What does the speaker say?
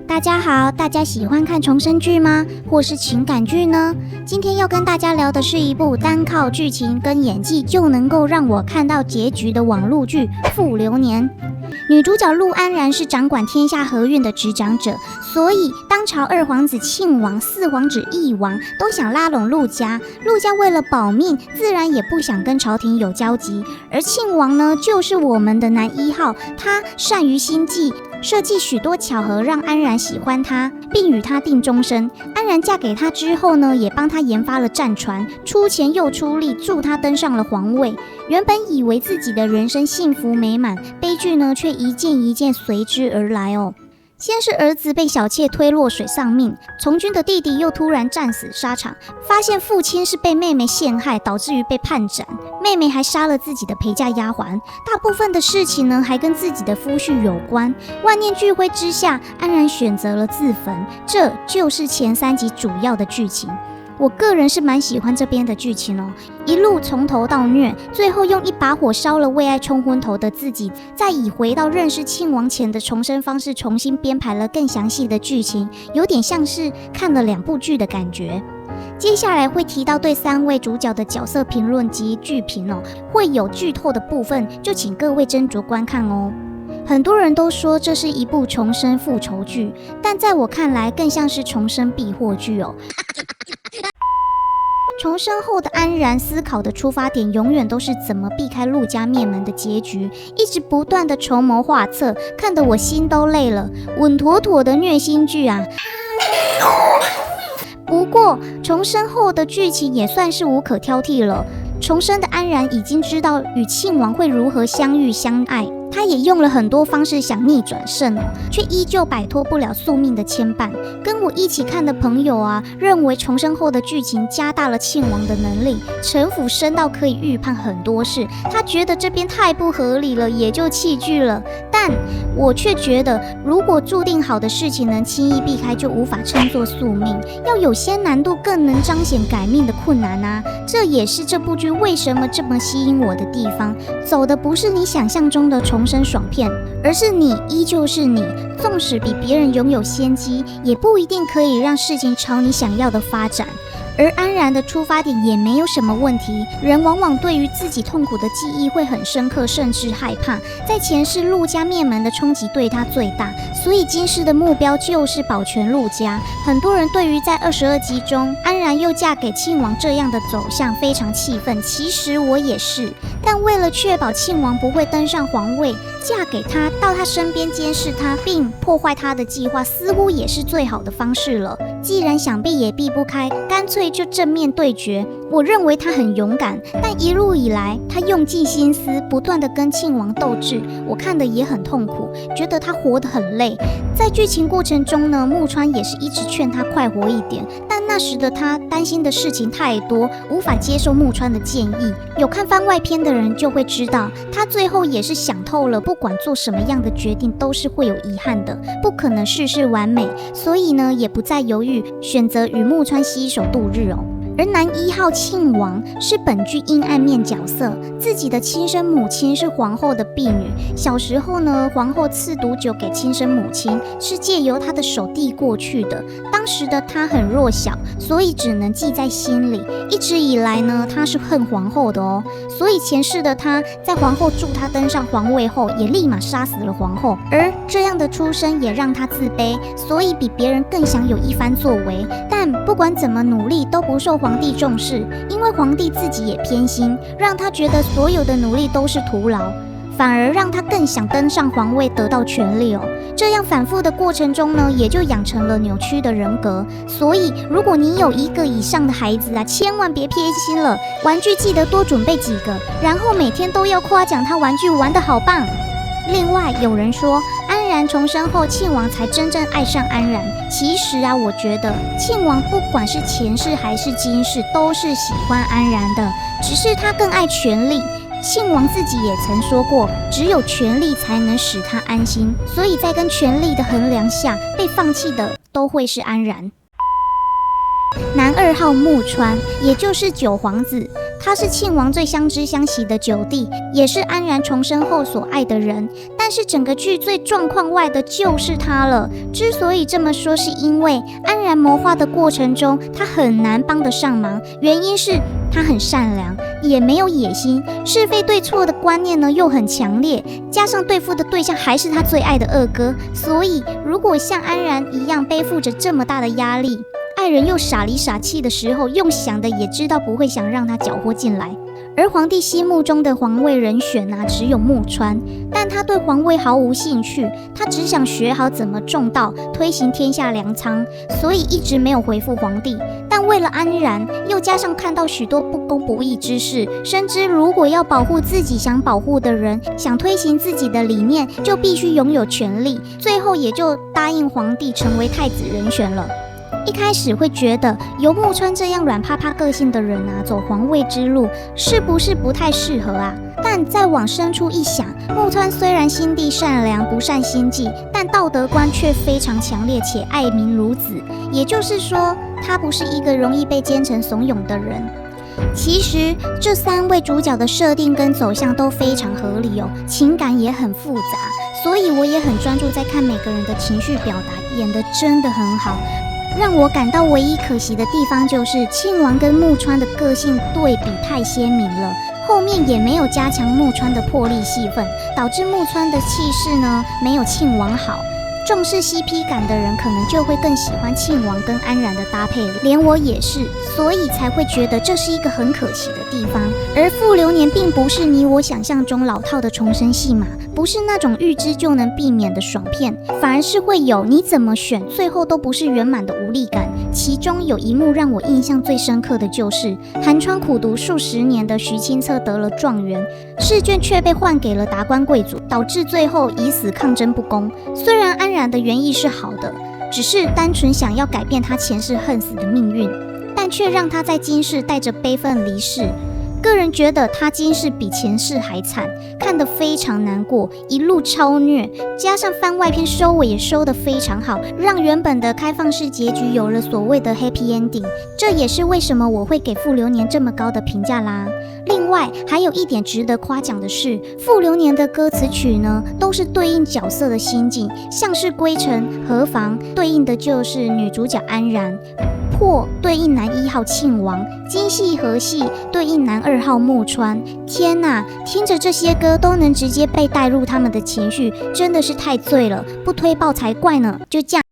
大家好，大家喜欢看重生剧吗？或是情感剧呢？今天要跟大家聊的是一部单靠剧情跟演技就能够让我看到结局的网络剧《傅流年》。女主角陆安然是掌管天下河运的执掌者，所以当朝二皇子庆王、四皇子义王都想拉拢陆家。陆家为了保命，自然也不想跟朝廷有交集。而庆王呢，就是我们的男一号，他善于心计，设计许多巧合让安然喜欢他，并与他定终身。安然嫁给他之后呢，也帮他研发了战船，出钱又出力，助他登上了皇位。原本以为自己的人生幸福美满，悲剧呢却一件一件随之而来哦。先是儿子被小妾推落水丧命，从军的弟弟又突然战死沙场，发现父亲是被妹妹陷害，导致于被判斩，妹妹还杀了自己的陪嫁丫鬟。大部分的事情呢，还跟自己的夫婿有关。万念俱灰之下，安然选择了自焚，这就是前3集主要的剧情。我个人是蛮喜欢这边的剧情哦，一路从头到虐，最后用一把火烧了为爱冲昏头的自己，再以回到认识庆王前的重生方式重新编排了更详细的剧情，有点像是看了2部剧的感觉。接下来会提到对3位主角的角色评论及剧评哦，会有剧透的部分，就请各位斟酌观看哦。很多人都说这是一部重生复仇剧，但在我看来更像是重生避祸剧哦。重生后的安然思考的出发点永远都是怎么避开陆家灭门的结局，一直不断的筹谋画策，看得我心都累了，稳妥妥的虐心剧啊。不过重生后的剧情也算是无可挑剔了，重生的安然已经知道与庆王会如何相遇相爱，他也用了很多方式想逆转胜哦，却依旧摆脱不了宿命的牵绊。跟我一起看的朋友啊，认为重生后的剧情加大了庆王的能力，城府深到可以预判很多事。他觉得这边太不合理了，也就弃剧了。但我却觉得，如果注定好的事情能轻易避开，就无法称作宿命。要有些难度，更能彰显改命的困难啊！这也是这部剧为什么这么吸引我的地方。走的不是你想象中的重生爽片，而是你依旧是你，纵使比别人拥有先机，也不一定可以让事情朝你想要的发展。而安然的出发点也没有什么问题，人往往对于自己痛苦的记忆会很深刻，甚至害怕。在前世陆家灭门的冲击对他最大，所以今世的目标就是保全陆家。很多人对于在22集中安然又嫁给庆王这样的走向非常气愤，其实我也是。但为了确保庆王不会登上皇位，嫁给他，到他身边监视他并破坏他的计划，似乎也是最好的方式了。既然想避也避不开，干脆就正面对决。我认为他很勇敢，但一路以来他用尽心思不断的跟庆王斗智，我看得也很痛苦，觉得他活得很累。在剧情过程中呢，木川也是一直劝他快活一点，但那时的他担心的事情太多，无法接受木川的建议。有看番外篇的人就会知道，他最后也是想透了，不管做什么样的决定都是会有遗憾的，不可能事事完美，所以呢也不再犹豫，选择与木川携手度日哦。而男1号庆王是本剧阴暗面角色，自己的亲生母亲是皇后的婢女。小时候呢，皇后赐毒酒给亲生母亲，是借由她的手递过去的。当时的她很弱小，所以只能记在心里。一直以来呢，她是恨皇后的哦，所以前世的她在皇后助她登上皇位后，也立马杀死了皇后。而这样的出身也让她自卑，所以比别人更想有一番作为。但不管怎么努力，都不受皇帝重视，因为皇帝自己也偏心，让他觉得所有的努力都是徒劳，反而让他更想登上皇位，得到权力哦。这样反复的过程中呢，也就养成了扭曲的人格。所以，如果你有1个以上的孩子啊，千万别偏心了，玩具记得多准备几个，然后每天都要夸奖他玩具玩得好棒。另外，有人说安然重生后，庆王才真正爱上安然。其实啊，我觉得庆王不管是前世还是今世，都是喜欢安然的，只是他更爱权力。庆王自己也曾说过，只有权力才能使他安心，所以在跟权力的衡量下，被放弃的都会是安然。男2号木川，也就是9皇子，他是庆王最相知相惜的九弟，也是安然重生后所爱的人。但是整个剧最状况外的就是他了。之所以这么说，是因为安然谋划的过程中，他很难帮得上忙，原因是他很善良，也没有野心，是非对错的观念呢又很强烈，加上对付的对象还是他最爱的二哥，所以如果像安然一样背负着这么大的压力，爱人又傻里傻气的时候，用想的也知道不会想让他搅和进来。而皇帝心目中的皇位人选只有木川，但他对皇位毫无兴趣，他只想学好怎么种稻，推行天下粮仓，所以一直没有回复皇帝。但为了安然，又加上看到许多不公不义之事，深知如果要保护自己想保护的人，想推行自己的理念，就必须拥有权力，最后也就答应皇帝成为太子人选了。一开始会觉得由木川这样软趴趴个性的人走皇位之路是不是不太适合啊？但再往深处一想，木川虽然心地善良不善心计，但道德观却非常强烈且爱民如子，也就是说他不是一个容易被奸臣怂恿的人。其实这3位主角的设定跟走向都非常合理情感也很复杂，所以我也很专注在看每个人的情绪表达，演得真的很好。让我感到唯一可惜的地方就是庆王跟木川的个性对比太鲜明了，后面也没有加强木川的魄力戏份，导致木川的气势没有庆王好。重视 CP 感的人可能就会更喜欢庆王跟安然的搭配，连我也是，所以才会觉得这是一个很可惜的地方。而傅流年并不是你我想象中老套的重生戏码，不是那种预知就能避免的爽片，反而是会有你怎么选最后都不是圆满的无力感。其中有一幕让我印象最深刻的就是寒窗苦读数十年的徐清策得了状元，试卷却被换给了达官贵族，导致最后以死抗争不公。虽然安然的原意是好的，只是单纯想要改变他前世恨死的命运，但却让他在今世带着悲愤离世。个人觉得他今世比前世还惨，看得非常难过，一路超虐，加上番外篇收尾也收得非常好，让原本的开放式结局有了所谓的 happy ending， 这也是为什么我会给傅流年这么高的评价啦。另外还有一点值得夸奖的是，傅流年的歌词曲都是对应角色的心境，像是归程何妨对应的就是女主角安然，破对应男1号庆王，今夕何夕对应男2号木川。天哪，听着这些歌都能直接被带入他们的情绪，真的是太醉了，不推爆才怪呢。就这样。